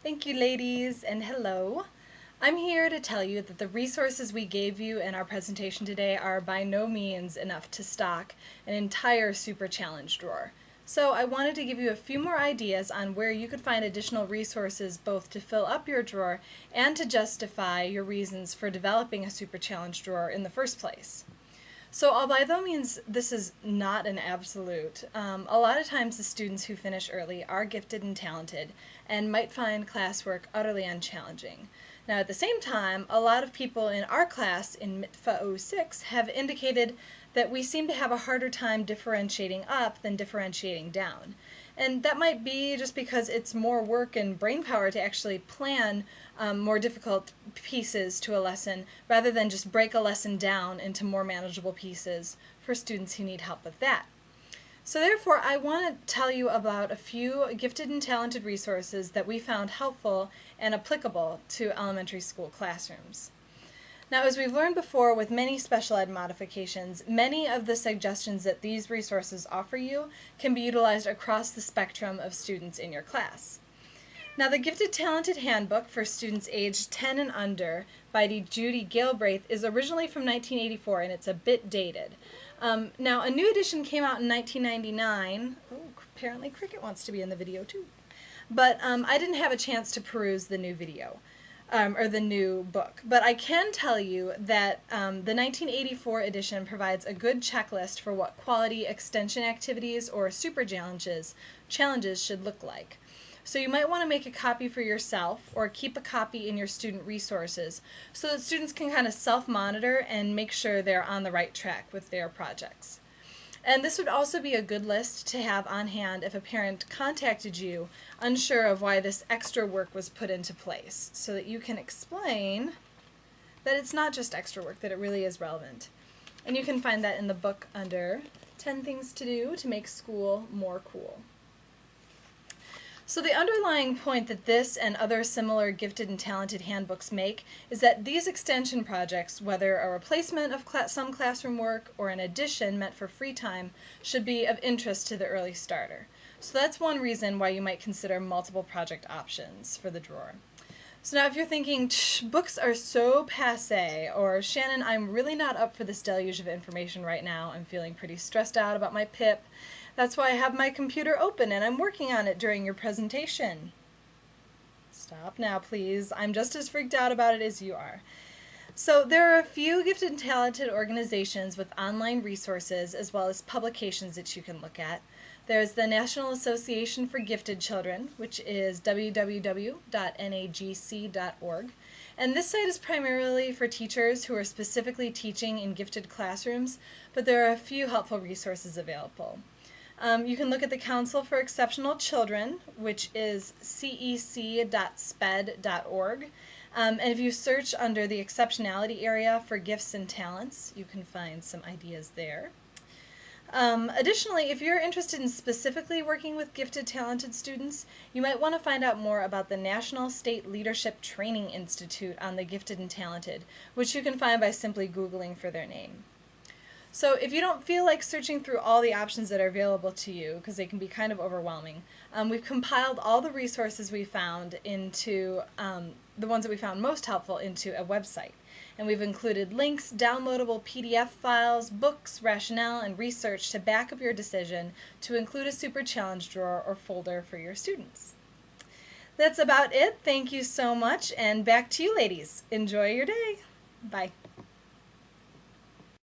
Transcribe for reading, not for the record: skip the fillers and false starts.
Thank you, ladies, and hello. I'm here to tell you that the resources we gave you in our presentation today are by no means enough to stock an entire Super Challenge drawer. So I wanted to give you a few more ideas on where you could find additional resources both to fill up your drawer and to justify your reasons for developing a Super Challenge drawer in the first place. So by no means this is not an absolute. A lot of times the students who finish early are gifted and talented and might find classwork utterly unchallenging. Now at the same time, a lot of people in our class in MITFA 06 have indicated that we seem to have a harder time differentiating up than differentiating down. And that might be just because it's more work and brain power to actually plan more difficult pieces to a lesson rather than just break a lesson down into more manageable pieces for students who need help with that. So therefore, I want to tell you about a few gifted and talented resources that we found helpful and applicable to elementary school classrooms. Now, as we've learned before with many special ed modifications, many of the suggestions that these resources offer you can be utilized across the spectrum of students in your class. Now, the Gifted Talented Handbook for students aged 10 and under by Judy Galbraith is originally from 1984 and it's a bit dated. Now, a new edition came out in 1999. Oh, apparently Cricket wants to be in the video too. But I didn't have a chance to peruse the new video. Or the new book. But I can tell you that the 1984 edition provides a good checklist for what quality extension activities or super challenges should look like. So you might want to make a copy for yourself or keep a copy in your student resources so that students can kind of self-monitor and make sure they're on the right track with their projects. And this would also be a good list to have on hand if a parent contacted you unsure of why this extra work was put into place, so that you can explain that it's not just extra work, that it really is relevant. And you can find that in the book under 10 Things to Do to Make School More Cool. So the underlying point that this and other similar gifted and talented handbooks make is that these extension projects, whether a replacement of some classroom work or an addition meant for free time, should be of interest to the early starter. So that's one reason why you might consider multiple project options for the drawer. So now if you're thinking, books are so passé, or Shannon, I'm really not up for this deluge of information right now, I'm feeling pretty stressed out about my PIP, that's why I have my computer open and I'm working on it during your presentation. Stop now, please. I'm just as freaked out about it as you are. So there are a few gifted and talented organizations with online resources as well as publications that you can look at. There's the National Association for Gifted Children, which is www.nagc.org. And this site is primarily for teachers who are specifically teaching in gifted classrooms, but there are a few helpful resources available. You can look at the Council for Exceptional Children, which is cec.sped.org. And if you search under the exceptionality area for gifts and talents, you can find some ideas there. Additionally, if you're interested in specifically working with gifted, talented students, you might want to find out more about the National State Leadership Training Institute on the Gifted and Talented, which you can find by simply Googling for their name. So if you don't feel like searching through all the options that are available to you, because they can be kind of overwhelming, we've compiled all the resources we found into, the ones that we found most helpful, into a website. And we've included links, downloadable PDF files, books, rationale, and research to back up your decision to include a Super Challenge drawer or folder for your students. That's about it. Thank you so much, and back to you ladies. Enjoy your day. Bye.